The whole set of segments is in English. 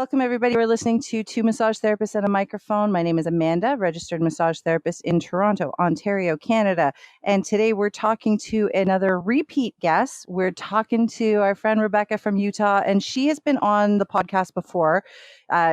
Welcome, everybody. We're listening to Two Massage Therapists and a Microphone. My name is Amanda, registered massage therapist in Toronto, Ontario, Canada. And today we're talking to another repeat guest. We're talking to our friend Rebecca from Utah, and she has been on the podcast before.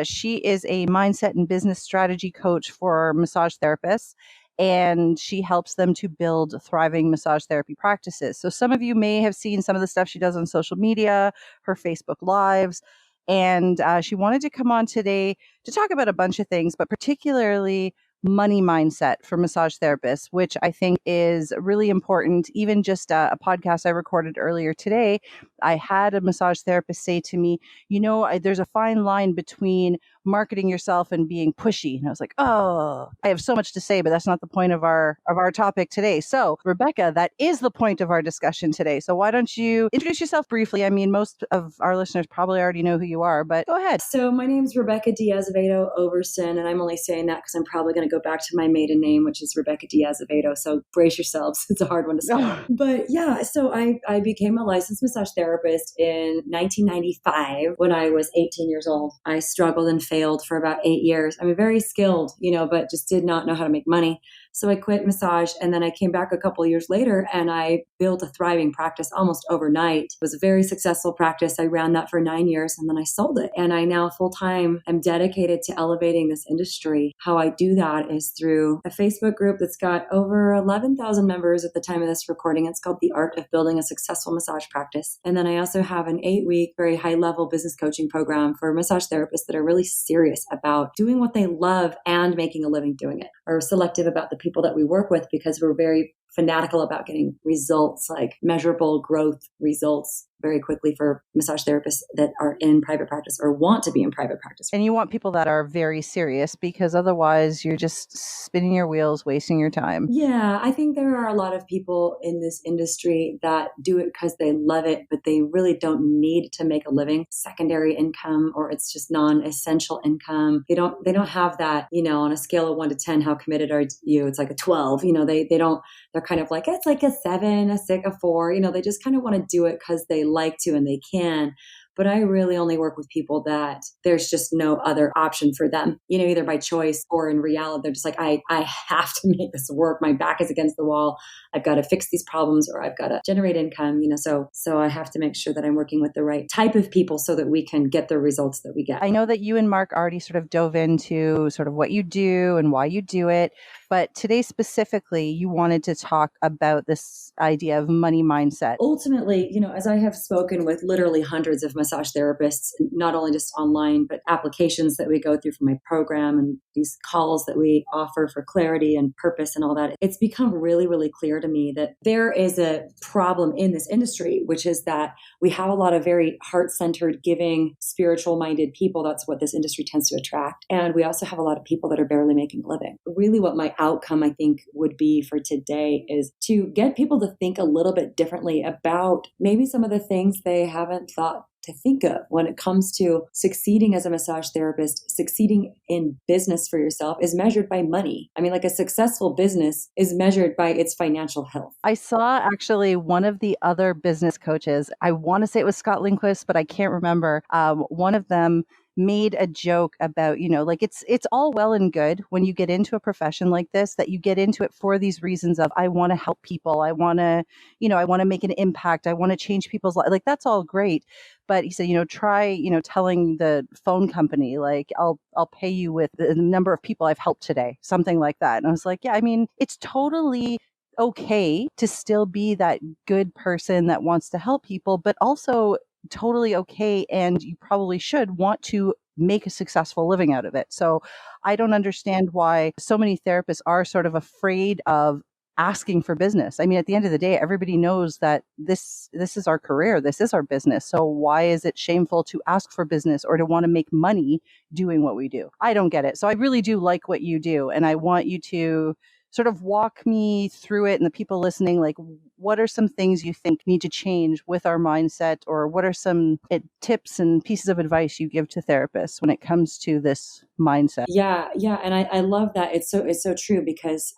She is a mindset and business strategy coach for massage therapists, and she helps them to build thriving massage therapy practices. So some of you may have seen some of the stuff she does on social media, her Facebook Lives. And she wanted to come on today to talk about a bunch of things, but particularly money mindset for massage therapists, which I think is really important. Even just a podcast I recorded earlier today, I had a massage therapist say to me, there's a fine line between marketing yourself and being pushy. And I was like, oh, I have so much to say, but that's not the point of our topic today. So Rebecca, that is the point of our discussion today. So why don't you introduce yourself briefly? I mean, most of our listeners probably already know who you are, but go ahead. So my name's Rebecca Diaz-Avedo Overson, and I'm only saying that because I'm probably going to go back to my maiden name, which is Rebecca Diaz-Avedo. So brace yourselves. It's a hard one to spell. But yeah, so I became a licensed massage therapist in 1995 when I was 18 years old. I struggled and failed for about 8 years. I'm very skilled, but just did not know how to make money. So I quit massage, and then I came back a couple of years later and I built a thriving practice almost overnight. It was a very successful practice. I ran that for 9 years and then I sold it. And I now full time am dedicated to elevating this industry. How I do that is through a Facebook group that's got over 11,000 members at the time of this recording. It's called The Art of Building a Successful Massage Practice. And then I also have an 8-week, very high level business coaching program for massage therapists that are really serious about doing what they love and making a living doing it. Are selective about the people that we work with because we're very fanatical about getting results, like measurable growth results very quickly for massage therapists that are in private practice or want to be in private practice. And you want people that are very serious, because otherwise you're just spinning your wheels, wasting your time. Yeah, I think there are a lot of people in this industry that do it because they love it, but they really don't need to make a living, secondary income, or it's just non-essential income. They don't have that, on a scale of 1 to 10, how committed are you? It's like a 12, they're kind of like, it's like a 7, a 6, a 4, they just kind of want to do it because they like to and they can. But I really only work with people that there's just no other option for them, either by choice or in reality. They're just like, I have to make this work. My back is against the wall. I've got to fix these problems or I've got to generate income, so I have to make sure that I'm working with the right type of people so that we can get the results that we get. I know that you and Mark already sort of dove into sort of what you do and why you do it. But today specifically, you wanted to talk about this idea of money mindset. Ultimately, as I have spoken with literally hundreds of massage therapists, not only just online, but applications that we go through for my program and these calls that we offer for clarity and purpose and all that, it's become really, really clear to me that there is a problem in this industry, which is that we have a lot of very heart-centered, giving, spiritual-minded people. That's what this industry tends to attract. And we also have a lot of people that are barely making a living. Really what my outcome, I think, would be for today is to get people to think a little bit differently about maybe some of the things they haven't thought to think of when it comes to succeeding as a massage therapist. Succeeding in business for yourself is measured by money. I mean, like a successful business is measured by its financial health. I saw actually one of the other business coaches, I want to say it was Scott Lindquist, but I can't remember. One of them made a joke about, it's all well and good when you get into a profession like this, that you get into it for these reasons of, I want to help people. I want to, I want to make an impact. I want to change people's life. Like, that's all great. But he said, try, telling the phone company, like, I'll pay you with the number of people I've helped today, something like that. And I was like, yeah, I mean, it's totally okay to still be that good person that wants to help people, but also totally okay, and you probably should want to make a successful living out of it. So I don't understand why so many therapists are sort of afraid of asking for business. I mean, at the end of the day, everybody knows that this is our career, this is our business. So why is it shameful to ask for business or to want to make money doing what we do? I don't get it. So I really do like what you do, and I want you to sort of walk me through it, and the people listening, like, what are some things you think need to change with our mindset, or what are some tips and pieces of advice you give to therapists when it comes to this mindset? Yeah. And I love that. It's so true because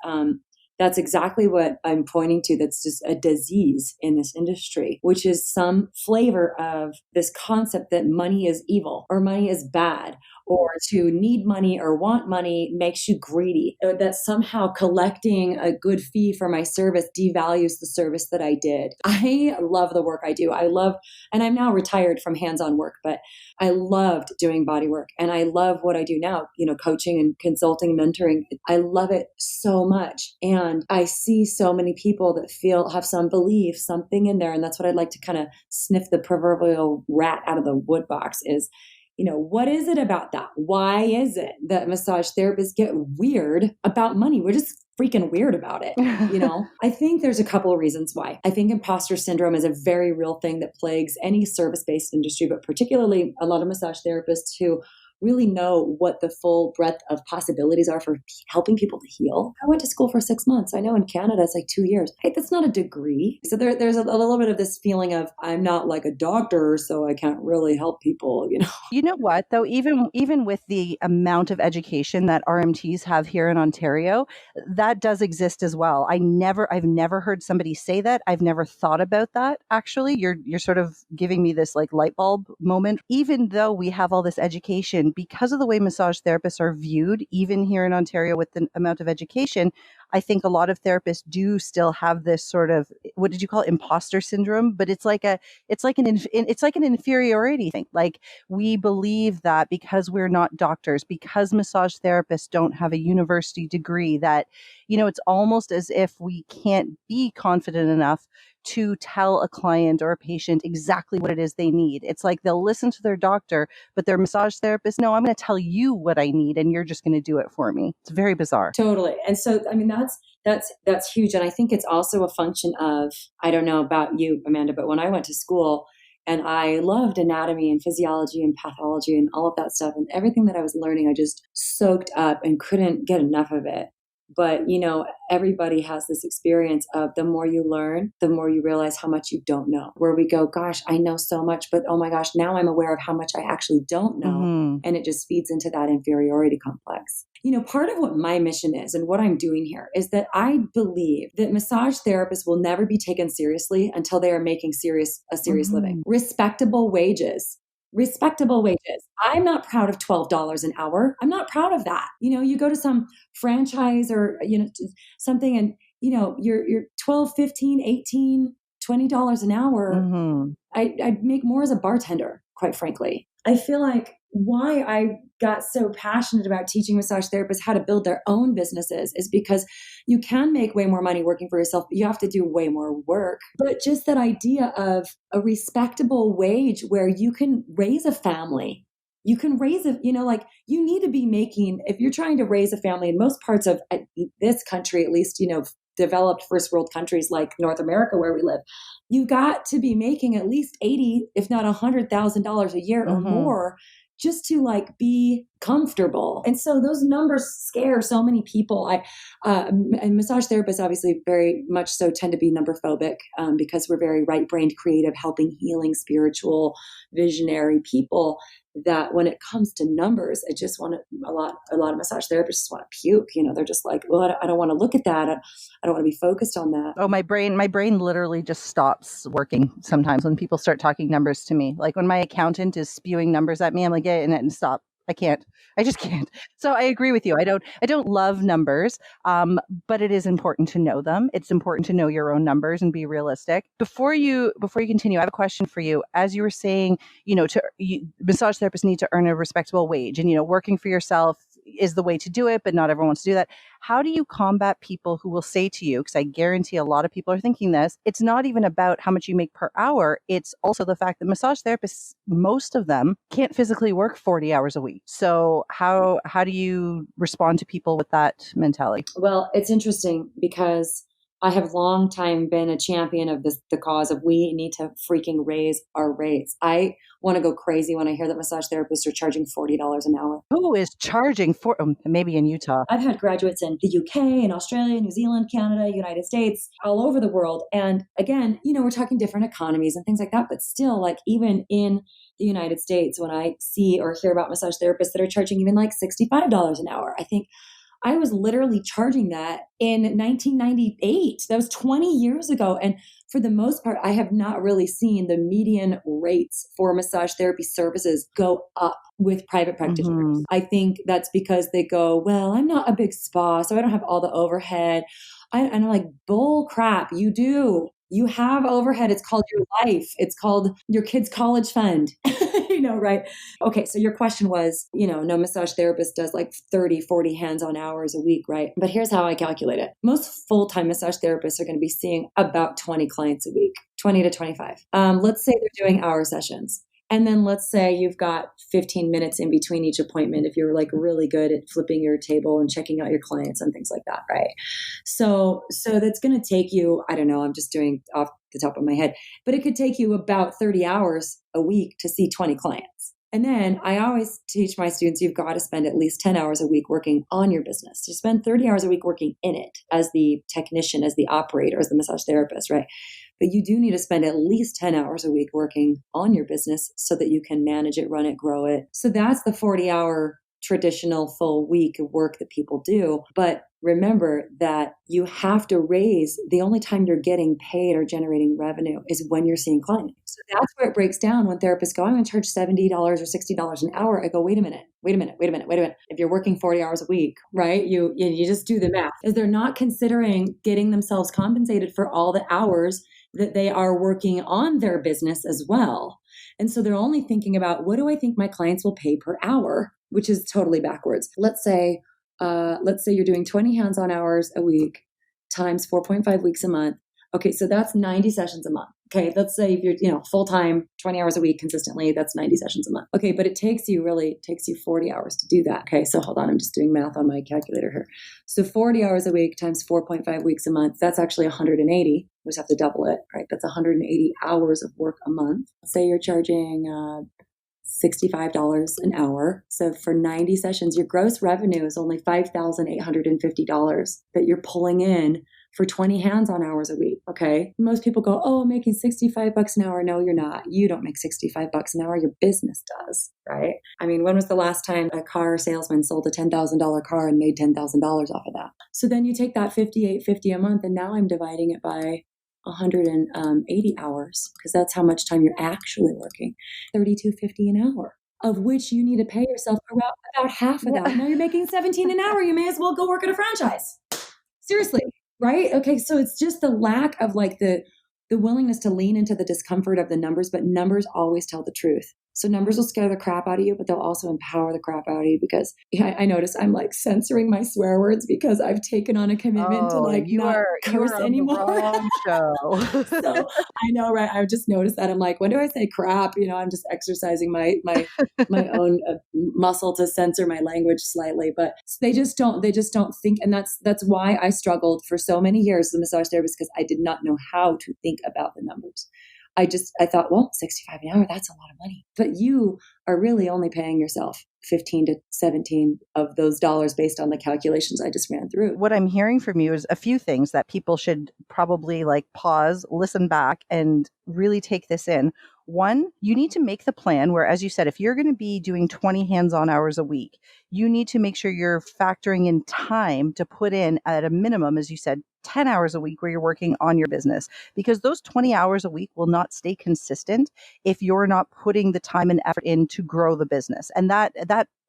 that's exactly what I'm pointing to. That's just a disease in this industry, which is some flavor of this concept that money is evil or money is bad, or to need money or want money makes you greedy, or that somehow collecting a good fee for my service devalues the service that I did. I love the work I do. And I'm now retired from hands-on work, but I loved doing body work, and I love what I do now, coaching and consulting, mentoring. I love it so much. And I see so many people that have some belief, something in there. And that's what I'd like to kind of sniff the proverbial rat out of the wood box is, what is it about that? Why is it that massage therapists get weird about money? We're just freaking weird about it. I think there's a couple of reasons why. I think imposter syndrome is a very real thing that plagues any service-based industry, but particularly a lot of massage therapists who really know what the full breadth of possibilities are for helping people to heal. I went to school for 6 months. I know in Canada it's like 2 years. Hey, that's not a degree. So there's a little bit of this feeling of I'm not like a doctor, so I can't really help people, You know what, though, even with the amount of education that RMTs have here in Ontario, that does exist as well. I've never heard somebody say that. I've never thought about that. Actually, you're sort of giving me this like light bulb moment. Even though we have all this education, because of the way massage therapists are viewed, even here in Ontario with the amount of education, I think a lot of therapists do still have this sort of, what did you call it, imposter syndrome? But it's like an inferiority thing. Like, we believe that because we're not doctors, because massage therapists don't have a university degree, that, it's almost as if we can't be confident enough to tell a client or a patient exactly what it is they need. It's like they'll listen to their doctor, but their massage therapist, no, I'm going to tell you what I need and you're just going to do it for me. It's very bizarre. Totally. And so, I mean, that's huge. And I think it's also a function of, I don't know about you, Amanda, but when I went to school and I loved anatomy and physiology and pathology and all of that stuff, and everything that I was learning, I just soaked up and couldn't get enough of it. But, everybody has this experience of the more you learn, the more you realize how much you don't know, where we go, gosh, I know so much, but oh my gosh, now I'm aware of how much I actually don't know. Mm-hmm. And it just feeds into that inferiority complex. Part of what my mission is and what I'm doing here is that I believe that massage therapists will never be taken seriously until they are making a serious living. Respectable wages. I'm not proud of $12 an hour. I'm not proud of that. You go to some franchise or, something and, you're 12, 15, 18, $20 an hour. Mm-hmm. I'd make more as a bartender, quite frankly. I feel like why I got so passionate about teaching massage therapists how to build their own businesses is because you can make way more money working for yourself, but you have to do way more work. But just that idea of a respectable wage where you can raise a family, you can raise you need to be making, if you're trying to raise a family in most parts of this country, at least, developed first world countries like North America where we live, you got to be making at least $80,000, if not $100,000 a year or more, just to be comfortable. And so those numbers scare so many people. And massage therapists obviously very much so tend to be number phobic because we're very right-brained, creative, helping, healing, spiritual, visionary people, that when it comes to numbers, I just want to, a lot of massage therapists just want to puke. They're just like, well, I don't want to look at that. I don't want to be focused on that. Oh, my brain literally just stops working sometimes when people start talking numbers to me. Like when my accountant is spewing numbers at me, I'm like, yeah, and stop. I just can't. So I agree with you. I don't love numbers, but it is important to know them. It's important to know your own numbers and be realistic. Before you continue, I have a question for you. As you were saying, massage therapists need to earn a respectable wage, and working for yourself is the way to do it, but not everyone wants to do that. How do you combat people who will say to you, because I guarantee a lot of people are thinking this, it's not even about how much you make per hour. It's also the fact that massage therapists, most of them, can't physically work 40 hours a week. So how do you respond to people with that mentality? Well, it's interesting because I have long time been a champion of the cause of we need to freaking raise our rates. I want to go crazy when I hear that massage therapists are charging $40 an hour. Who is charging for, maybe in Utah? I've had graduates in the UK, in Australia, New Zealand, Canada, United States, all over the world. And again, we're talking different economies and things like that, but still, even in the United States, when I see or hear about massage therapists that are charging even $65 an hour, I think, I was literally charging that in 1998. That was 20 years ago. And for the most part, I have not really seen the median rates for massage therapy services go up with private practitioners. I think that's because they go, well, I'm not a big spa, so I don't have all the overhead. And I'm like, bull crap, you do. You have overhead. It's called your life. It's called your kid's college fund, right? Okay. So your question was, no massage therapist does like 30, 40 hands-on hours a week, right? But here's how I calculate it. Most full-time massage therapists are going to be seeing about 20 clients a week, 20 to 25. Let's say they're doing hour sessions. And then let's say you've got 15 minutes in between each appointment if you're like really good at flipping your table and checking out your clients and things like that, right? So that's going to take you, I don't know, I'm just doing off the top of my head, but it could take you about 30 hours a week to see 20 clients. And then I always teach my students, you've got to spend at least 10 hours a week working on your business. You spend 30 hours a week working in it as the technician, as the operator, as the massage therapist, right? But you do need to spend at least 10 hours a week working on your business so that you can manage it, run it, grow it. So that's the 40-hour traditional full week of work that people do. But remember that you have to raise, the only time you're getting paid or generating revenue is when you're seeing clients. So that's where it breaks down when therapists go, I'm going to charge $70 or $60 an hour. I go, wait a minute. If you're working 40 hours a week, right? You just do the math. Is they're not considering getting themselves compensated for all the hours that they are working on their business as well. And so they're only thinking about, what do I think my clients will pay per hour, which is totally backwards. Let's say you're doing 20 hands-on hours a week times 4.5 weeks a month. Okay, so that's 90 sessions a month. Okay, let's say if you're full-time, 20 hours a week consistently, that's 90 sessions a month. Okay, but it takes you 40 hours to do that. Okay, so hold on, I'm just doing math on my calculator here. So 40 hours a week times 4.5 weeks a month, that's actually 180. We just have to double it, right? That's 180 hours of work a month. Say you're charging $65 an hour. So for 90 sessions, your gross revenue is only $5,850 that you're pulling in for 20 hands-on hours a week. Okay. Most people go, oh, I'm making $65 an hour. No, you're not. You don't make $65 an hour. Your business does, right? I mean, when was the last time a car salesman sold a $10,000 car and made $10,000 off of that? So then you take that $58.50 a month, and now I'm dividing it by 180 hours, because that's how much time you're actually working. $32.50 an hour, of which you need to pay yourself about half of that. Now you're making $17 an hour. You may as well go work at a franchise. Seriously. Right? Okay. So it's just the lack of like the willingness to lean into the discomfort of the numbers, but numbers always tell the truth. So numbers will scare the crap out of you, but they'll also empower the crap out of you, because I notice I'm like censoring my swear words because I've taken on a commitment to like not curse anymore. Wrong show. So I know, right? I've just noticed that. I'm like, when do I say crap? I'm just exercising my own muscle to censor my language slightly, but they just don't think. And that's why I struggled for so many years as a massage therapist, because I did not know how to think about the numbers. I thought, well, $65 an hour, that's a lot of money. But you are really only paying yourself 15 to 17 of those dollars based on the calculations I just ran through. What I'm hearing from you is a few things that people should probably like pause, listen back, and really take this in. One, you need to make the plan where, as you said, if you're going to be doing 20 hands-on hours a week, you need to make sure you're factoring in time to put in at a minimum, as you said, 10 hours a week where you're working on your business, because those 20 hours a week will not stay consistent if you're not putting the time and effort in to grow the business. And that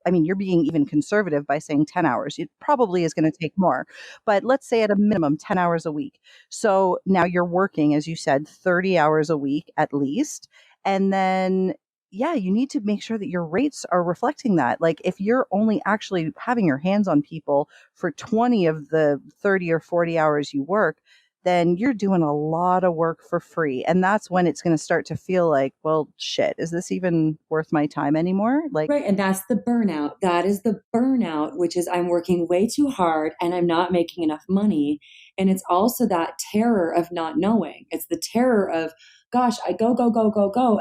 I mean, you're being even conservative by saying 10 hours. It probably is going to take more, but let's say at a minimum 10 hours a week. So now you're working, as you said, 30 hours a week at least. And then, yeah, you need to make sure that your rates are reflecting that. Like if you're only actually having your hands on people for 20 of the 30 or 40 hours you work, then you're doing a lot of work for free. And that's when it's going to start to feel like, well, shit, is this even worth my time anymore? Like, right. And that's the burnout. That is the burnout, which is I'm working way too hard and I'm not making enough money. And it's also that terror of not knowing. It's the terror of, gosh, I go.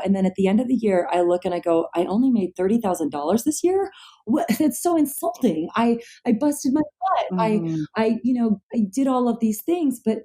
And then at the end of the year, I look and I go, I only made $30,000 this year. What? It's so insulting. I busted my butt. mm-hmm. I did all of these things, but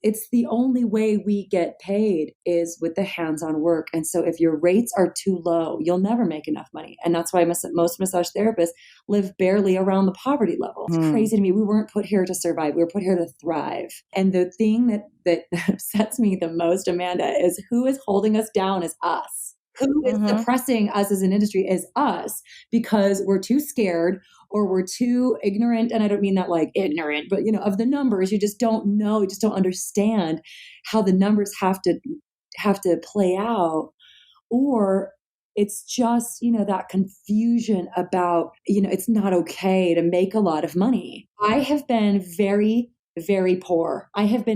it's the only way we get paid is with the hands-on work. And so if your rates are too low, you'll never make enough money. And that's why most massage therapists live barely around the poverty level. It's crazy to me. We weren't put here to survive. We were put here to thrive. And the thing that upsets me the most, Amanda, is who is holding us down is us. Who is suppressing us as an industry is us, because we're too scared or we're too ignorant. And I don't mean that like ignorant, but of the numbers, you just don't know, you just don't understand how the numbers have to play out. Or it's just, that confusion about, it's not okay to make a lot of money. I have been very, very poor. I have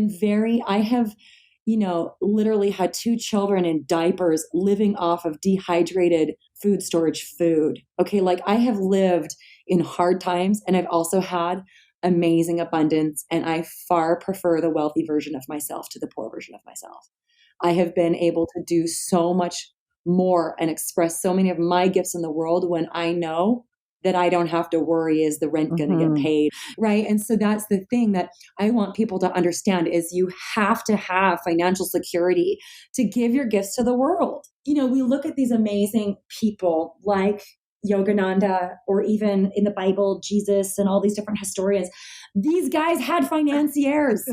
literally had 2 children in diapers living off of dehydrated food storage food. Okay. Like I have lived in hard times, and I've also had amazing abundance. And I far prefer the wealthy version of myself to the poor version of myself. I have been able to do so much more and express so many of my gifts in the world when I know that I don't have to worry, is the rent going to get paid? Right. And so that's the thing that I want people to understand is you have to have financial security to give your gifts to the world. We look at these amazing people like Yogananda, or even in the Bible, Jesus, and all these different historians. These guys had financiers.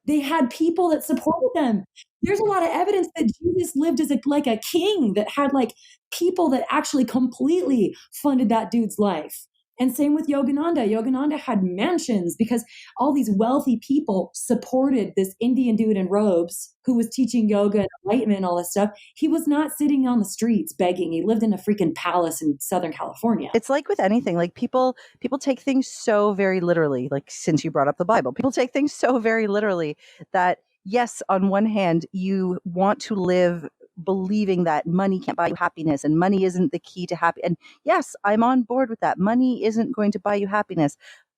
They had people that supported them. There's a lot of evidence that Jesus lived as like a king that had like people that actually completely funded that dude's life. And same with Yogananda. Yogananda had mansions because all these wealthy people supported this Indian dude in robes who was teaching yoga and enlightenment and all this stuff. He was not sitting on the streets begging. He lived in a freaking palace in Southern California. It's like with anything, like people take things so very literally, like since you brought up the Bible, people take things so very literally that yes, on one hand, you want to live believing that money can't buy you happiness and money isn't the key to happy. And yes, I'm on board with that. Money isn't going to buy you happiness,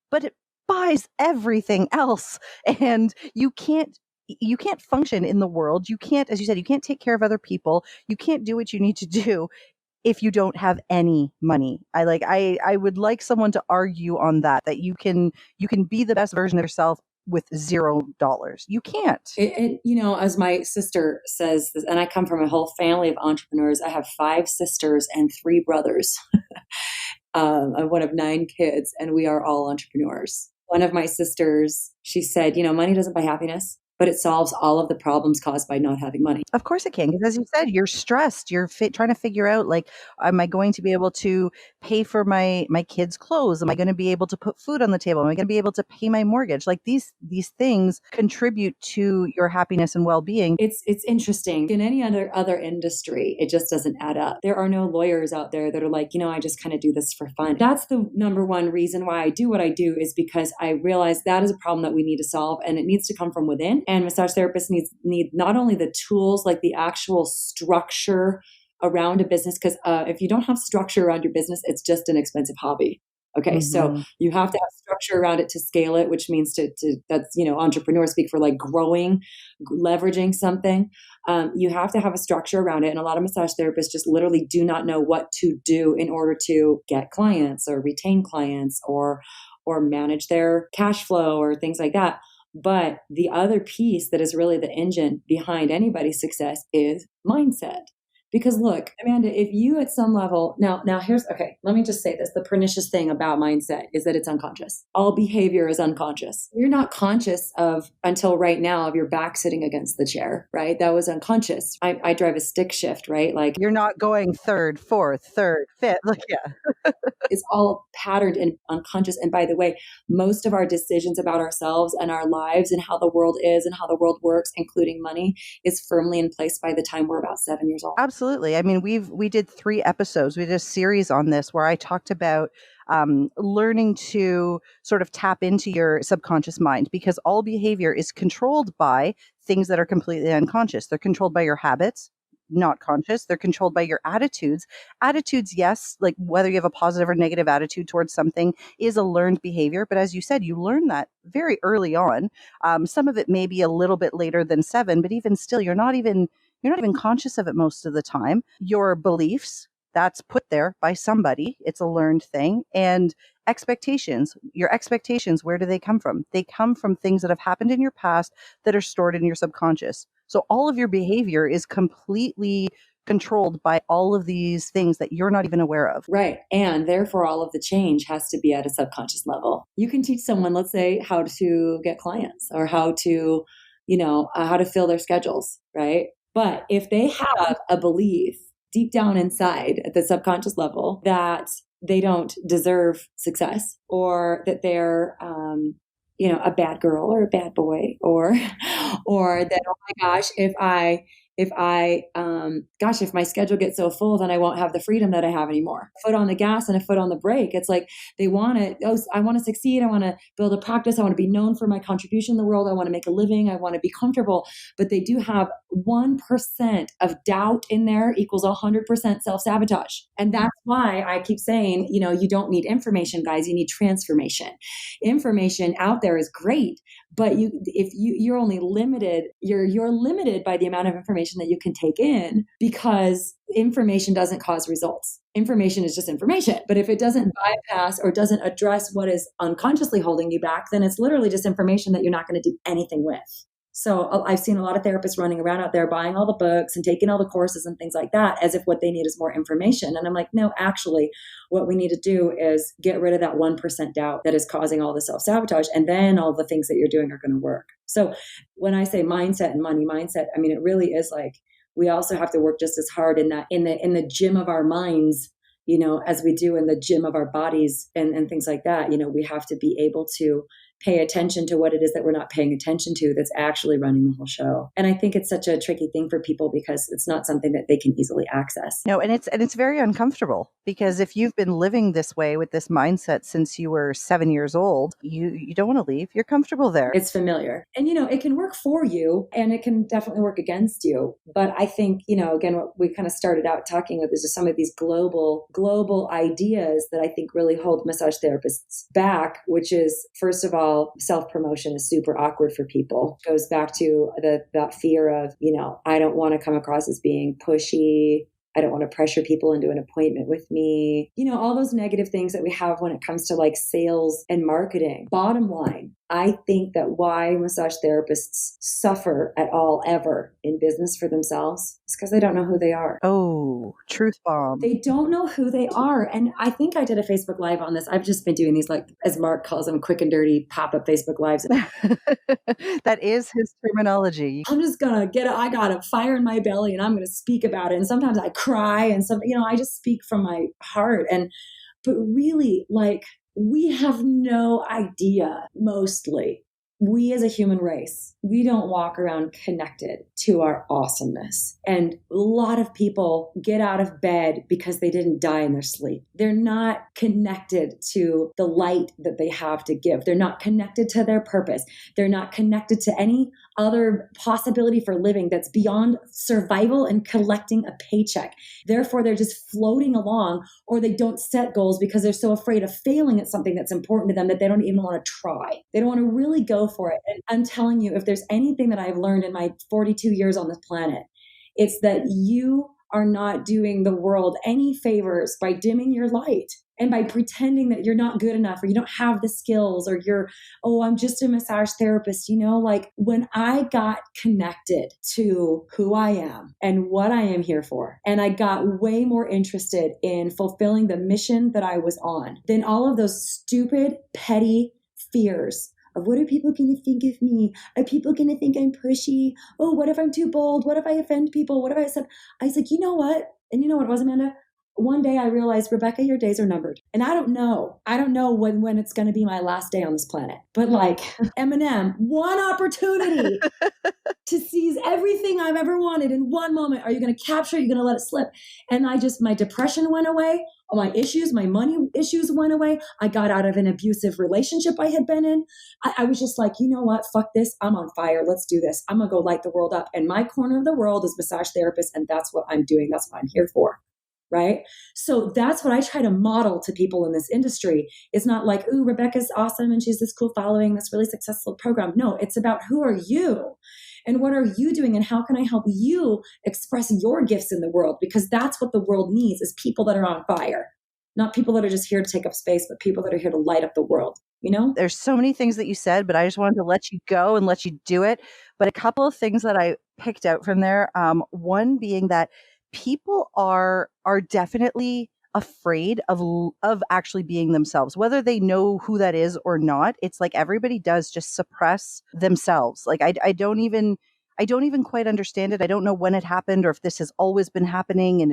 but it buys everything else. And you can't function in the world. You can't, as you said, you can't take care of other people. You can't do what you need to do if you don't have any money. I would like someone to argue on that you can be the best version of yourself with $0. You can't. As my sister says, and I come from a whole family of entrepreneurs. I have 5 sisters and 3 brothers. I'm one of 9 kids, and we are all entrepreneurs. One of my sisters, she said, money doesn't buy happiness, but it solves all of the problems caused by not having money. Of course it can. Because as you said, you're stressed. You're trying to figure out, like, am I going to be able to pay for my kids' clothes? Am I going to be able to put food on the table? Am I going to be able to pay my mortgage? Like these things contribute to your happiness and well-being. It's interesting. In any other industry, it just doesn't add up. There are no lawyers out there that are like, I just kind of do this for fun. That's the number one reason why I do what I do, is because I realize that is a problem that we need to solve, and it needs to come from within. And massage therapists need not only the tools, like the actual structure around a business, because if you don't have structure around your business, it's just an expensive hobby. Okay, so you have to have structure around it to scale it, which means to that's entrepreneurs speak for, like, growing, leveraging something. You have to have a structure around it, and a lot of massage therapists just literally do not know what to do in order to get clients or retain clients or manage their cash flow or things like that. But the other piece that is really the engine behind anybody's success is mindset. Because look, Amanda, if you at some level, now let me just say this. The pernicious thing about mindset is that it's unconscious. All behavior is unconscious. You're not conscious of, until right now, of your back sitting against the chair, right? That was unconscious. I drive a stick shift, right? Like, you're not going third, fourth, third, fifth. Like, yeah. It's all patterned and unconscious. And by the way, most of our decisions about ourselves and our lives and how the world is and how the world works, including money, is firmly in place by the time we're about 7 years old. Absolutely. I mean, we did 3 episodes. We did a series on this where I talked about learning to sort of tap into your subconscious mind, because all behavior is controlled by things that are completely unconscious. They're controlled by your habits, not conscious. They're controlled by your attitudes. Attitudes, yes, like whether you have a positive or negative attitude towards something is a learned behavior. But as you said, you learn that very early on. Some of it may be a little bit later than 7, but even still, you're not even conscious of it most of the time. Your beliefs, That's put there by somebody. It's a learned thing. And expectations, your expectations, where do they come from? They come from things that have happened in your past that are stored in your subconscious. So all of your behavior is completely controlled by all of these things that you're not even aware of. Right. And therefore, all of the change has to be at a subconscious level. You can teach someone, let's say, how to get clients or how to, how to fill their schedules, right? But if they have a belief deep down inside at the subconscious level that they don't deserve success or that they're, a bad girl or a bad boy or that, oh my gosh, if my schedule gets so full, then I won't have the freedom that I have anymore. Foot on the gas and a foot on the brake. It's like they want it. Oh, I want to succeed. I want to build a practice. I want to be known for my contribution in the world. I want to make a living. I want to be comfortable. But they do have 1% of doubt in there equals 100% self-sabotage. And that's why I keep saying, you don't need information, guys. You need transformation. Information out there is great, but you're only limited, you're limited by the amount of information that you can take in, because information doesn't cause results. Information is just information. But if it doesn't bypass or doesn't address what is unconsciously holding you back, then it's literally just information that you're not going to do anything with. So I've seen a lot of therapists running around out there buying all the books and taking all the courses and things like that as if what they need is more information. And I'm like, no, actually, what we need to do is get rid of that 1% doubt that is causing all the self-sabotage. And then all the things that you're doing are going to work. So when I say mindset and money mindset, I mean, it really is like, we also have to work just as hard in the gym of our minds, as we do in the gym of our bodies and things like that. We have to be able to pay attention to what it is that we're not paying attention to that's actually running the whole show. And I think it's such a tricky thing for people because it's not something that they can easily access. No, and it's very uncomfortable, because if you've been living this way with this mindset since you were 7 years old, you don't want to leave. You're comfortable there. It's familiar. And, it can work for you and it can definitely work against you. But I think, again, what we kind of started out talking with is just some of these global ideas that I think really hold massage therapists back, which is, first of all, self-promotion is super awkward for people. It goes back to that fear of, I don't want to come across as being pushy. I don't want to pressure people into an appointment with me. All those negative things that we have when it comes to like sales and marketing. Bottom line, I think that why massage therapists suffer at all ever in business for themselves is because they don't know who they are. Oh, truth bomb. They don't know who they are. And I think I did a Facebook Live on this. I've just been doing these, like, as Mark calls them, quick and dirty pop-up Facebook Lives. That is his terminology. I'm just going to I got a fire in my belly and I'm going to speak about it. And sometimes I cry and I just speak from my heart. But really, like, we have no idea, mostly. We as a human race, we don't walk around connected to our awesomeness. And a lot of people get out of bed because they didn't die in their sleep. They're not connected to the light that they have to give. They're not connected to their purpose. They're not connected to any other possibility for living that's beyond survival and collecting a paycheck. Therefore, they're just floating along, or they don't set goals because they're so afraid of failing at something that's important to them that they don't even want to try. They don't want to really go for it. And I'm telling you, if there's anything that I've learned in my 42 years on this planet, it's that you are not doing the world any favors by dimming your light and by pretending that you're not good enough or you don't have the skills or I'm just a massage therapist. Like, when I got connected to who I am and what I am here for, and I got way more interested in fulfilling the mission that I was on than all of those stupid, petty fears of what are people going to think of me? Are people going to think I'm pushy? Oh, what if I'm too bold? What if I offend people? What if I said, I was like, you know what? And you know what it was, Amanda? One day I realized, Rebecca, your days are numbered. And I don't know when it's going to be my last day on this planet. But like Eminem, one opportunity to seize everything I've ever wanted in one moment. Are you going to capture it? Are you going to let it slip? And my depression went away. My money issues went away. I got out of an abusive relationship I had been in. I was just like, you know what? Fuck this. I'm on fire. Let's do this. I'm going to go light the world up. And my corner of the world is massage therapist. And that's what I'm doing. That's what I'm here for. Right? So that's what I try to model to people in this industry. It's not like, ooh, Rebecca's awesome and she's this cool following, this really successful program. No, it's about who are you? And what are you doing? And how can I help you express your gifts in the world? Because that's what the world needs, is people that are on fire, not people that are just here to take up space, but people that are here to light up the world, you know? There's so many things that you said, but I just wanted to let you go and let you do it. But a couple of things that I picked out from there, one being that people are definitely afraid of actually being themselves, whether they know who that is or not. It's like everybody does just suppress themselves. Like I don't even quite understand it. I don't know when it happened or if this has always been happening and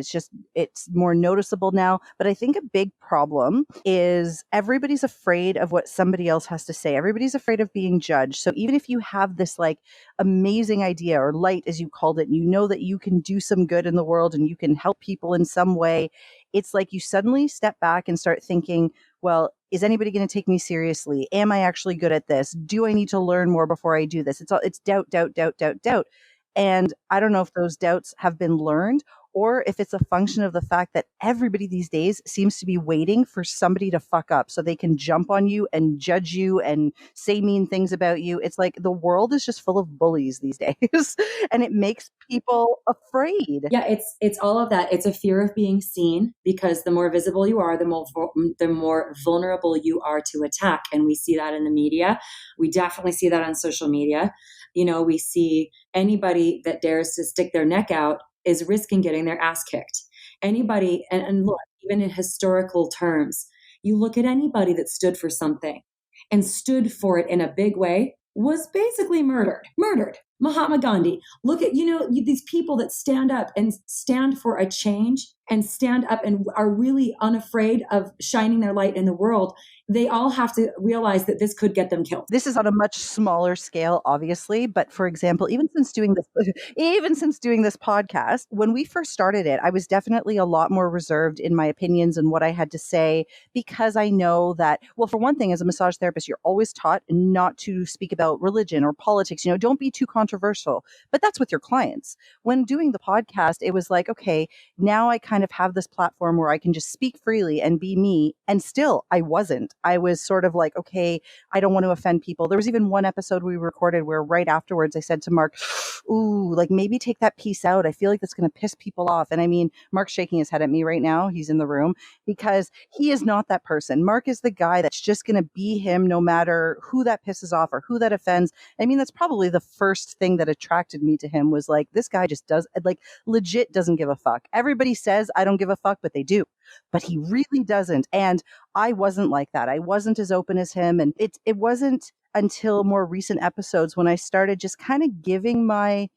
it's more noticeable now. But I think a big problem is everybody's afraid of what somebody else has to say. Everybody's afraid of being judged. So even if you have this like amazing idea or light, as you called it, you know that you can do some good in the world and you can help people in some way, it's like you suddenly step back and start thinking, well, is anybody going to take me seriously? Am I actually good at this? Do I need to learn more before I do this? It's doubt, doubt, doubt, doubt, doubt. And I don't know if those doubts have been learned or if it's a function of the fact that everybody these days seems to be waiting for somebody to fuck up so they can jump on you and judge you and say mean things about you. It's like the world is just full of bullies these days and it makes people afraid. Yeah, it's all of that. It's a fear of being seen, because the more visible you are, the more vulnerable you are to attack. And we see that in the media. We definitely see that on social media. You know, we see anybody that dares to stick their neck out is risking getting their ass kicked. Anybody, and look, even in historical terms, you look at anybody that stood for something and stood for it in a big way was basically murdered. Mahatma Gandhi. Look at, these people that stand up and stand for a change and stand up and are really unafraid of shining their light in the world. They all have to realize that this could get them killed. This is on a much smaller scale, obviously, but for example, even since doing this podcast, when we first started it, I was definitely a lot more reserved in my opinions and what I had to say, because I know that, well, for one thing, as a massage therapist, you're always taught not to speak about religion or politics. Don't be too controversial, but that's with your clients. When doing the podcast, it was like, okay, now I kind of have this platform where I can just speak freely and be me. And still, I wasn't. I was sort of like, okay, I don't want to offend people. There was even one episode we recorded where right afterwards I said to Mark, ooh, like maybe take that piece out. I feel like that's going to piss people off. And I mean, Mark's shaking his head at me right now. He's in the room because he is not that person. Mark is the guy that's just going to be him no matter who that pisses off or who that offends. I mean, that's probably the first thing that attracted me to him, was like, this guy just does, like, legit doesn't give a fuck. Everybody says I don't give a fuck, but they do. But he really doesn't. And I wasn't like that. I wasn't as open as him. And it wasn't until more recent episodes when I started just kind of giving my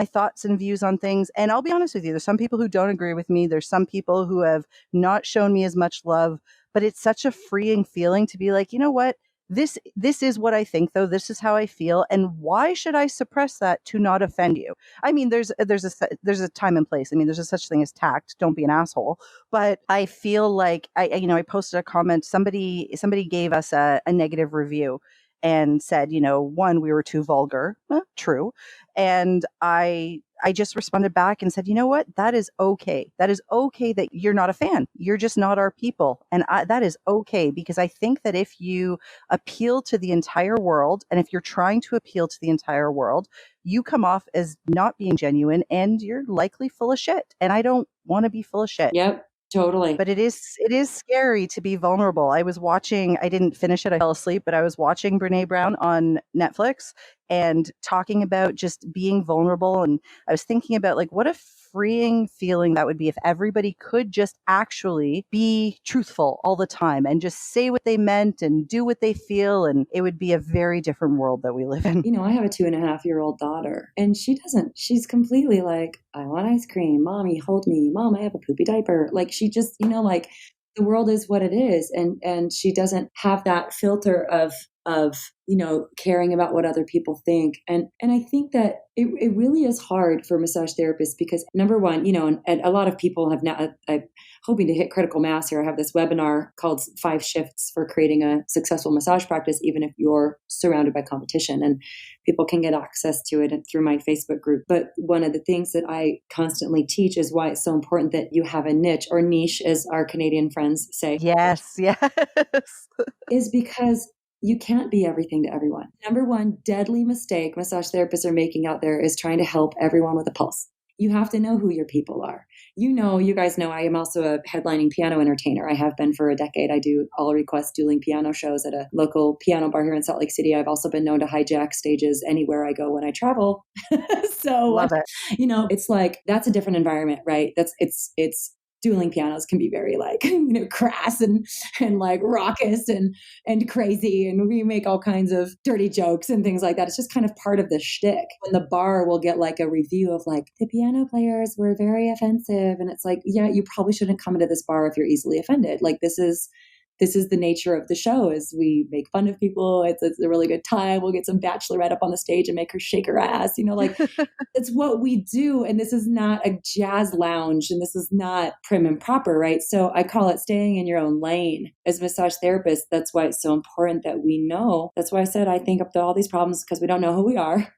thoughts and views on things. And I'll be honest with you, there's some people who don't agree with me. There's some people who have not shown me as much love, but it's such a freeing feeling to be like, you know what? This is what I think, though. This is how I feel, and why should I suppress that to not offend you? I mean, there's a time and place. I mean, there's a such thing as tact. Don't be an asshole. But I feel like I posted a comment. Somebody gave us a negative review and said, one, we were too vulgar. True. And I just responded back and said, you know what? That is okay. That is okay that you're not a fan. You're just not our people. And that is okay, because I think that if you appeal to the entire world, and if you're trying to appeal to the entire world, you come off as not being genuine, and you're likely full of shit. And I don't want to be full of shit. Yep. Totally. But it is scary to be vulnerable. I didn't finish it. I fell asleep, but I was watching Brene Brown on Netflix and talking about just being vulnerable. And I was thinking about, like, what a freeing feeling that would be if everybody could just actually be truthful all the time and just say what they meant and do what they feel. And it would be a very different world that we live in. I have a 2.5-year-old daughter, and she's completely like, I want ice cream. Mommy, hold me. Mom, I have a poopy diaper. Like, she just, like, the world is what it is. And she doesn't have that filter of caring about what other people think. And I think that it really is hard for massage therapists, because number one, and a lot of people have now, I'm hoping to hit critical mass here. I have this webinar called 5 Shifts for Creating a Successful Massage Practice, even if you're surrounded by competition, and people can get access to it through my Facebook group. But one of the things that I constantly teach is why it's so important that you have a niche, or niche, as our Canadian friends say. Yes. Is because You can't be everything to everyone. Number one deadly mistake massage therapists are making out there is trying to help everyone with a pulse. You have to know who your people are. You guys know I am also a headlining piano entertainer. I have been for a decade. I do all request dueling piano shows at a local piano bar here in Salt Lake City. I've also been known to hijack stages anywhere I go when I travel. so, Love it. it's like that's a different environment, right? It's dueling pianos can be very like crass and like raucous and crazy, and we make all kinds of dirty jokes and things like that. It's just kind of part of the shtick. When the bar will get like a review of like the piano players were very offensive, and it's like, yeah, you probably shouldn't come into this bar if you're easily offended. Like this is the nature of the show is we make fun of people. It's a really good time. We'll get some bachelorette up on the stage and make her shake her ass, like it's what we do. And this is not a jazz lounge and this is not prim and proper, right? So I call it staying in your own lane as massage therapists. That's why it's so important that we know. That's why I said I think up to all these problems because we don't know who we are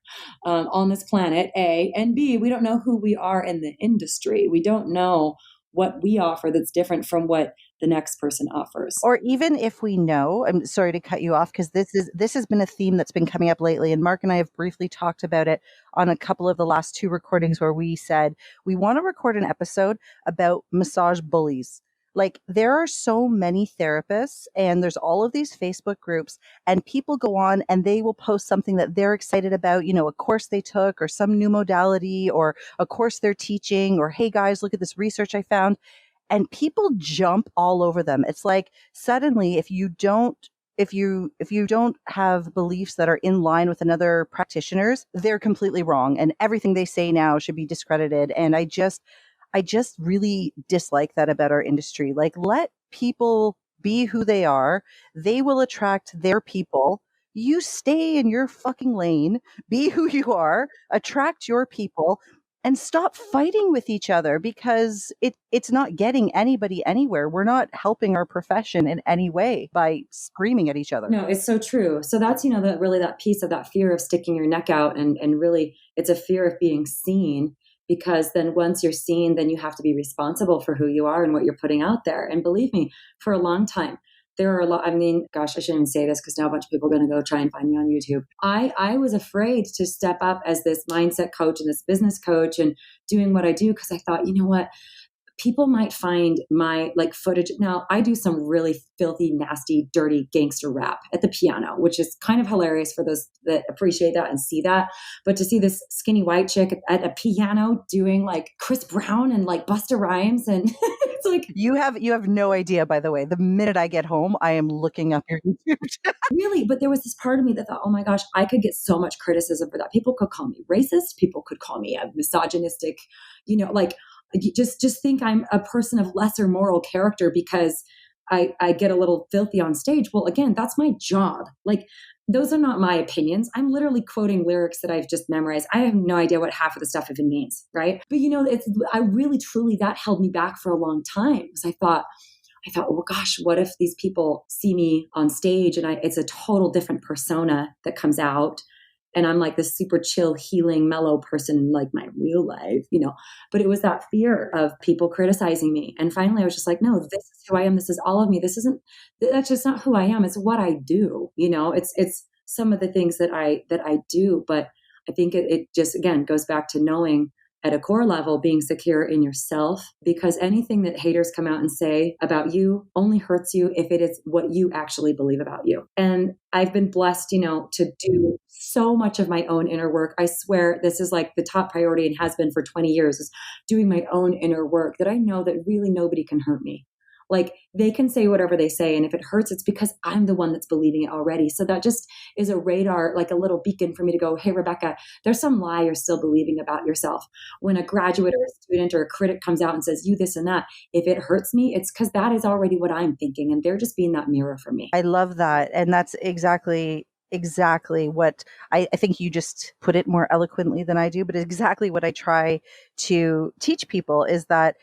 on this planet, A, and B, we don't know who we are in the industry. We don't know what we offer that's different from what the next person offers. Or even if we know, I'm sorry to cut you off because this has been a theme that's been coming up lately, and Mark and I have briefly talked about it on a couple of the last 2 recordings where we said we want to record an episode about massage bullies. Like there are so many therapists and there's all of these Facebook groups and people go on and they will post something that they're excited about, a course they took or some new modality or a course they're teaching or, hey guys, look at this research I found. And people jump all over them. It's like suddenly if you don't have beliefs that are in line with another practitioner's, they're completely wrong and everything they say now should be discredited. And I just really dislike that about our industry. Like let people be who they are. They will attract their people. You stay in your fucking lane, be who you are, attract your people, and stop fighting with each other because it's not getting anybody anywhere. We're not helping our profession in any way by screaming at each other. No, it's so true. So that's, that piece of that fear of sticking your neck out and really it's a fear of being seen, because then once you're seen, then you have to be responsible for who you are and what you're putting out there. And believe me, for a long time, there are a lot, gosh, I shouldn't even say this because now a bunch of people are going to go try and find me on YouTube. I was afraid to step up as this mindset coach and this business coach and doing what I do because I thought, you know what? People might find my footage. Now I do some really filthy, nasty, dirty gangster rap at the piano, which is kind of hilarious for those that appreciate that and see that. But to see this skinny white chick at a piano doing like Chris Brown and like Busta Rhymes and it's like you have no idea, by the way. The minute I get home, I am looking up your YouTube. Really, but there was this part of me that thought, oh my gosh, I could get so much criticism for that. People could call me racist. People could call me a misogynistic, just think I'm a person of lesser moral character because I get a little filthy on stage. Well, again, that's my job. Like, those are not my opinions. I'm literally quoting lyrics that I've just memorized. I have no idea what half of the stuff even means, right? But I really, truly, that held me back for a long time because I thought, well, gosh, what if these people see me on stage and it's a total different persona that comes out? And I'm like this super chill, healing, mellow person in like my real life, but it was that fear of people criticizing me. And finally I was just like, no, this is who I am. This is all of me. That's just not who I am. It's what I do. It's some of the things that I do. But I think it just, again, goes back to knowing at a core level, being secure in yourself, because anything that haters come out and say about you only hurts you if it is what you actually believe about you. And I've been blessed, to do so much of my own inner work. I swear this is like the top priority and has been for 20 years is doing my own inner work that I know that really nobody can hurt me. Like they can say whatever they say. And if it hurts, it's because I'm the one that's believing it already. So that just is a radar, like a little beacon for me to go, hey, Rebecca, there's some lie you're still believing about yourself. When a graduate or a student or a critic comes out and says you this and that, if it hurts me, it's because that is already what I'm thinking. And they're just being that mirror for me. I love that. And that's exactly what I think you just put it more eloquently than I do, but exactly what I try to teach people is that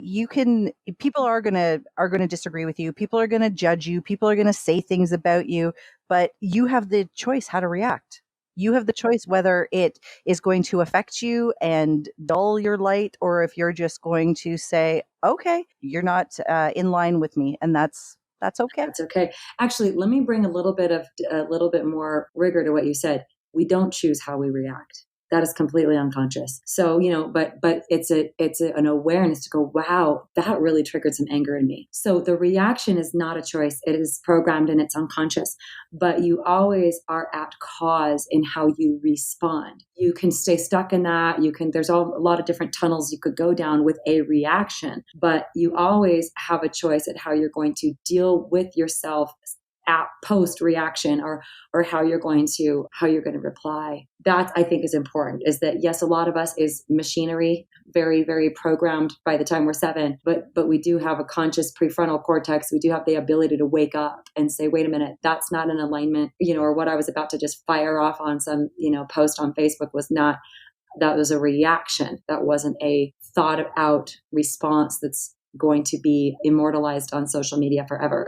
people are going to disagree with you. People are going to judge you. People are going to say things about you, but you have the choice how to react. You have the choice whether it is going to affect you and dull your light, or if you're just going to say, okay, you're not in line with me. And that's That's okay. That's okay. Actually, let me bring a little bit more rigor to what you said. We don't choose how we react. That is completely unconscious. So, but an awareness to go, wow, that really triggered some anger in me. So the reaction is not a choice. It is programmed and it's unconscious, but you always are at cause in how you respond. You can stay stuck in that. There's a lot of different tunnels you could go down with a reaction, but you always have a choice at how you're going to deal with yourself at post reaction, or how you're going to reply. That, I think, is important, is that yes, a lot of us is machinery, very, very programmed by the time we're 7, but we do have a conscious prefrontal cortex. We do have the ability to wake up and say, wait a minute, that's not an alignment, or what I was about to just fire off on some, post on Facebook that was a reaction. That wasn't a thought out response that's going to be immortalized on social media forever.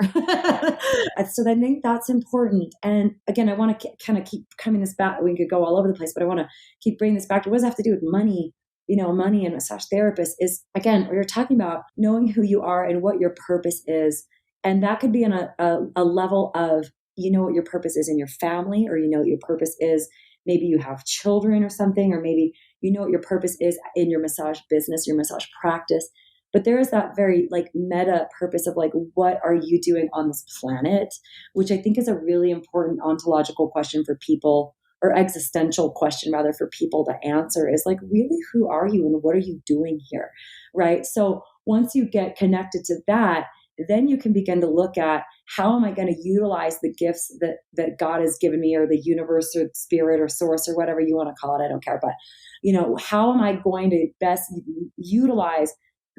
So I think that's important. And again, I want to kind of keep coming this back. We could go all over the place, but I want to keep bringing this back to what does it have to do with money? Money and massage therapist is, again, we're talking about knowing who you are and what your purpose is. And that could be on a level of, what your purpose is in your family, or what your purpose is. Maybe you have children or something, or maybe what your purpose is in your massage business, your massage practice. But there is that very meta purpose of what are you doing on this planet, which I think is a really important ontological question for people, or existential question rather, for people to answer, is really, who are you and what are you doing here? Right. So once you get connected to that, then you can begin to look at, how am I going to utilize the gifts that God has given me, or the universe or spirit or source or whatever you want to call it. I don't care. But, how am I going to best utilize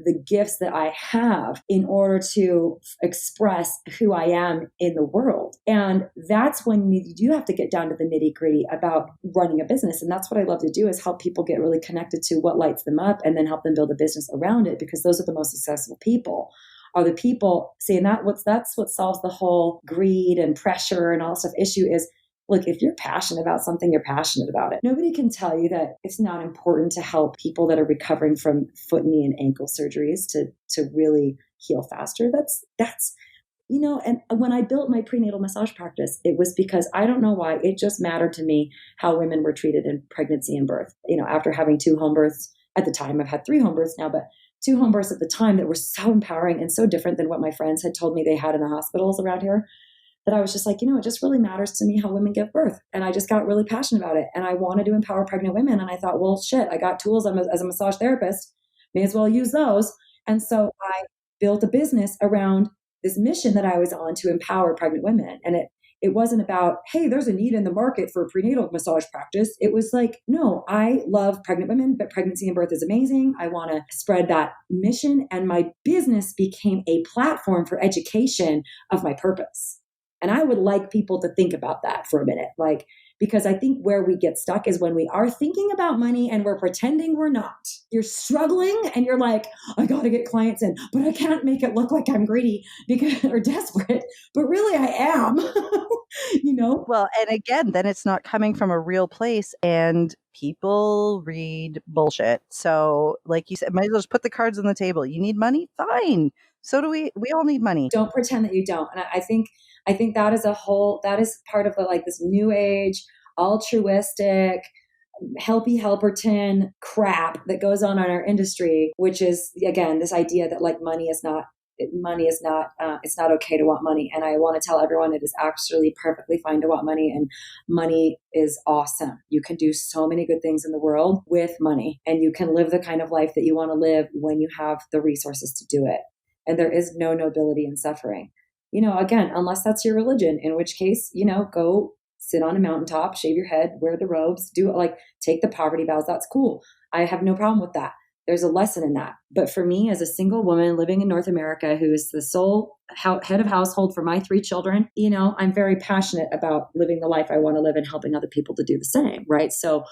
the gifts that I have in order to express who I am in the world? And that's when you do have to get down to the nitty gritty about running a business. And that's what I love to do, is help people get really connected to what lights them up, and then help them build a business around it, because those are the most successful people. Are the people saying that's what solves the whole greed and pressure and all stuff issue is, look, if you're passionate about something, you're passionate about it. Nobody can tell you that it's not important to help people that are recovering from foot, knee, and ankle surgeries to really heal faster. That's and when I built my prenatal massage practice, it was because I don't know why, it just mattered to me how women were treated in pregnancy and birth. After having 2 home births at the time, I've had 3 home births now, but 2 home births at the time that were so empowering and so different than what my friends had told me they had in the hospitals around here, that I was just it just really matters to me how women give birth. And I just got really passionate about it. And I wanted to empower pregnant women. And I thought, well, shit, I got tools as a massage therapist, may as well use those. And so I built a business around this mission that I was on, to empower pregnant women. And it wasn't about, hey, there's a need in the market for a prenatal massage practice. It was no, I love pregnant women, but pregnancy and birth is amazing. I want to spread that mission. And my business became a platform for education of my purpose. And I would like people to think about that for a minute, because I think where we get stuck is when we are thinking about money and we're pretending we're not. You're struggling and you're I got to get clients in, but I can't make it look like I'm greedy or desperate, but really I am, Well, and again, then it's not coming from a real place, and people read bullshit. So like you said, might as well just put the cards on the table. You need money? Fine. So do we. We all need money. Don't pretend that you don't. And I think that is that is part of this new age, altruistic, helpy helperton crap that goes on in our industry, which is, again, this idea that money is not, it's not okay to want money. And I want to tell everyone it is actually perfectly fine to want money, and money is awesome. You can do so many good things in the world with money, and you can live the kind of life that you want to live when you have the resources to do it. And there is no nobility in suffering. Again, unless that's your religion, in which case, go sit on a mountaintop, shave your head, wear the robes, take the poverty vows. That's cool. I have no problem with that. There's a lesson in that. But for me, as a single woman living in North America, who is the sole head of household for my 3 children, I'm very passionate about living the life I want to live and helping other people to do the same. Right. So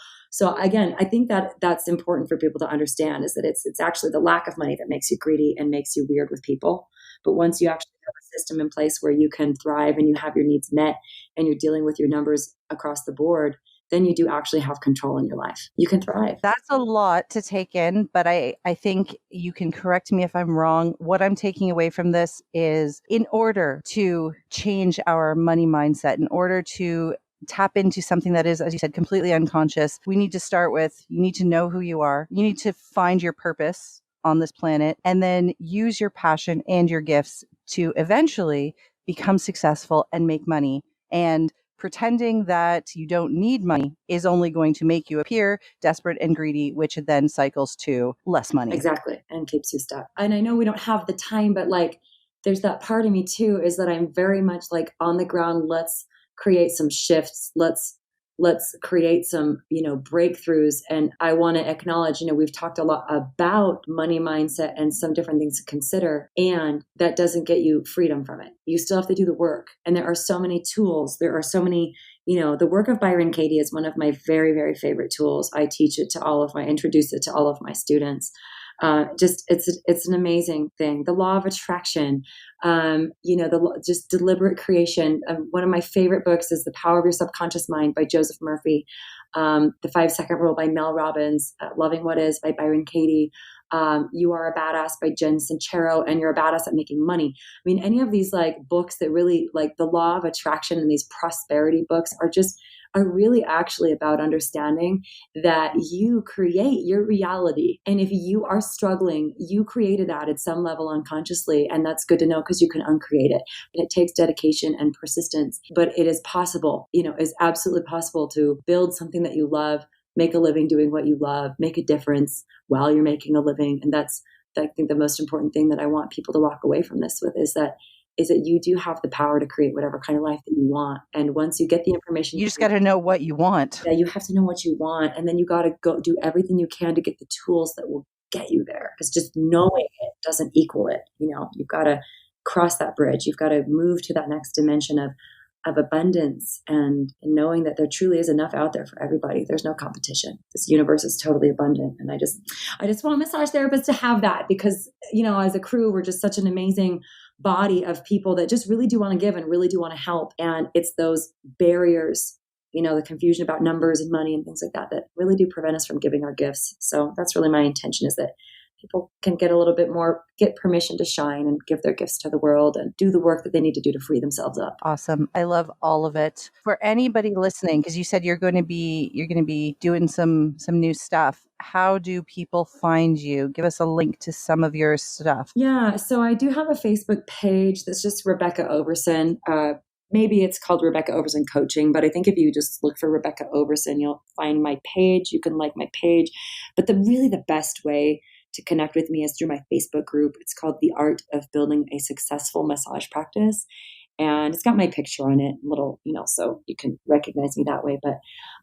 again, I think that that's important for people to understand, is that it's actually the lack of money that makes you greedy and makes you weird with people. But once you actually have a system in place where you can thrive and you have your needs met and you're dealing with your numbers across the board, then you do actually have control in your life. You can thrive. That's a lot to take in, but I think you can correct me if I'm wrong. What I'm taking away from this is, in order to change our money mindset, in order to tap into something that is, as you said, completely unconscious, we need to start with, you need to know who you are. You need to find your purpose on this planet, and then use your passion and your gifts to eventually become successful and make money. And pretending that you don't need money is only going to make you appear desperate and greedy, which then cycles to less money. Exactly. And keeps you stuck. And I know we don't have the time, but like, there's that part of me too, is that I'm very much like on the ground. Let's create some shifts. Let's create some, breakthroughs. And I want to acknowledge, we've talked a lot about money mindset and some different things to consider. And that doesn't get you freedom from it. You still have to do the work. And there are so many tools. There are so many, the work of Byron Katie is one of my very, very favorite tools. I teach it to introduce it to all of my students. It's an amazing thing. The law of attraction, just deliberate creation. One of my favorite books is The Power of Your Subconscious Mind by Joseph Murphy. The 5-Second Rule by Mel Robbins. Loving What Is by Byron Katie. You Are a Badass by Jen Sincero, and You're a Badass at Making Money. I mean, any of these like books that really, like the law of attraction and these prosperity books are really actually about understanding that you create your reality. And if you are struggling, you created that at some level unconsciously. And that's good to know, because you can uncreate it. And it takes dedication and persistence, but it is possible, it's absolutely possible to build something that you love, make a living doing what you love, make a difference while you're making a living. And that's, I think, the most important thing that I want people to walk away from this with is that you do have the power to create whatever kind of life that you want. And once you get the information, you just got to know what you want. Yeah, you have to know what you want. And then you got to go do everything you can to get the tools that will get you there. Because just knowing it doesn't equal it. You've got to cross that bridge. You've got to move to that next dimension of abundance and knowing that there truly is enough out there for everybody. There's no competition. This universe is totally abundant. And I just want massage therapists to have that, because, as a crew, we're just such an amazing body of people that just really do want to give and really do want to help. And it's those barriers, the confusion about numbers and money and things like that, that really do prevent us from giving our gifts. So that's really my intention, is that people can get a little bit more, get permission to shine and give their gifts to the world and do the work that they need to do to free themselves up. Awesome. I love all of it. For anybody listening, because you said you're going to be doing some new stuff. How do people find you? Give us a link to some of your stuff. Yeah. So I do have a Facebook page that's just Rebecca Overson. Maybe it's called Rebecca Overson Coaching, but I think if you just look for Rebecca Overson, you'll find my page. You can like my page. But the best way to connect with me is through my Facebook group. It's called The Art of Building a Successful Massage Practice. And it's got my picture on it, little, so you can recognize me that way. But,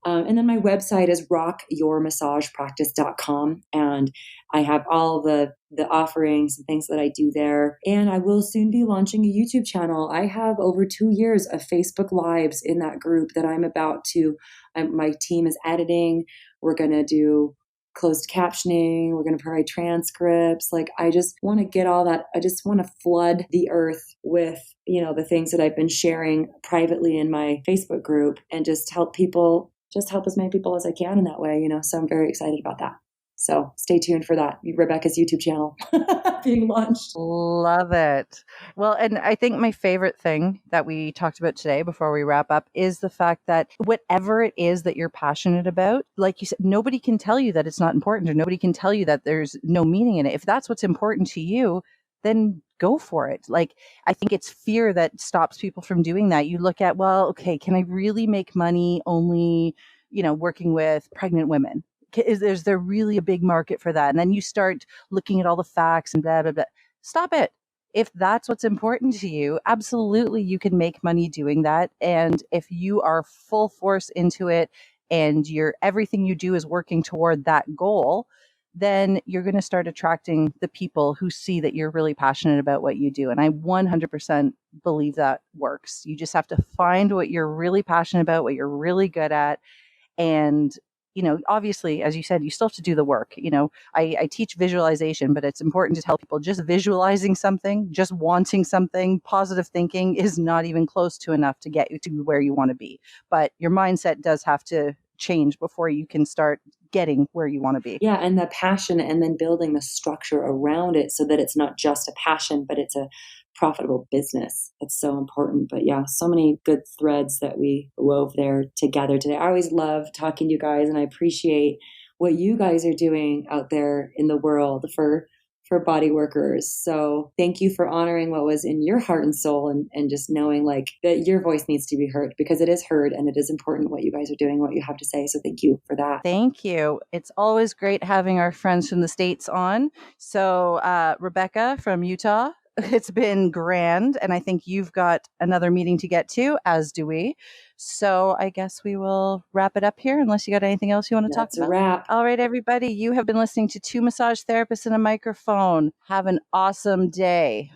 and then my website is rockyourmassagepractice.com. And I have all the offerings and things that I do there. And I will soon be launching a YouTube channel. I have over 2 years of Facebook Lives in that group that I'm about to, my team is editing. We're going to do closed captioning. We're going to provide transcripts. Like, I just want to get all that. I just want to flood the earth with, the things that I've been sharing privately in my Facebook group, and just help as many people as I can in that way, so I'm very excited about that. So stay tuned for that. Rebecca's YouTube channel being launched. Love it. Well, and I think my favorite thing that we talked about today before we wrap up is the fact that whatever it is that you're passionate about, like you said, nobody can tell you that it's not important, or nobody can tell you that there's no meaning in it. If that's what's important to you, then go for it. Like, I think it's fear that stops people from doing that. You look at, well, okay, can I really make money only, working with pregnant women? Is there really a big market for that? And then you start looking at all the facts and blah, blah, blah. Stop it. If that's what's important to you, absolutely you can make money doing that. And if you are full force into it and everything you do is working toward that goal, then you're going to start attracting the people who see that you're really passionate about what you do. And I 100% believe that works. You just have to find what you're really passionate about, what you're really good at. And obviously, as you said, you still have to do the work. I teach visualization, but it's important to tell people just visualizing something, just wanting something, positive thinking is not even close to enough to get you to where you want to be. But your mindset does have to change before you can start getting where you want to be. Yeah, and the passion, and then building the structure around it so that it's not just a passion, but it's a profitable business. It's so important. But yeah, so many good threads that we wove there together today. I always love talking to you guys, and I appreciate what you guys are doing out there in the world for body workers. So thank you for honoring what was in your heart and soul, and just knowing like that your voice needs to be heard, because it is heard and it is important what you guys are doing, what you have to say. So thank you for that. Thank you. It's always great having our friends from the States on. So Rebecca from Utah, it's been grand. And I think you've got another meeting to get to, as do we. So I guess we will wrap it up here unless you got anything else you want to talk That's about. a wrap. All right, everybody. You have been listening to Two Massage Therapists and a Microphone. Have an awesome day.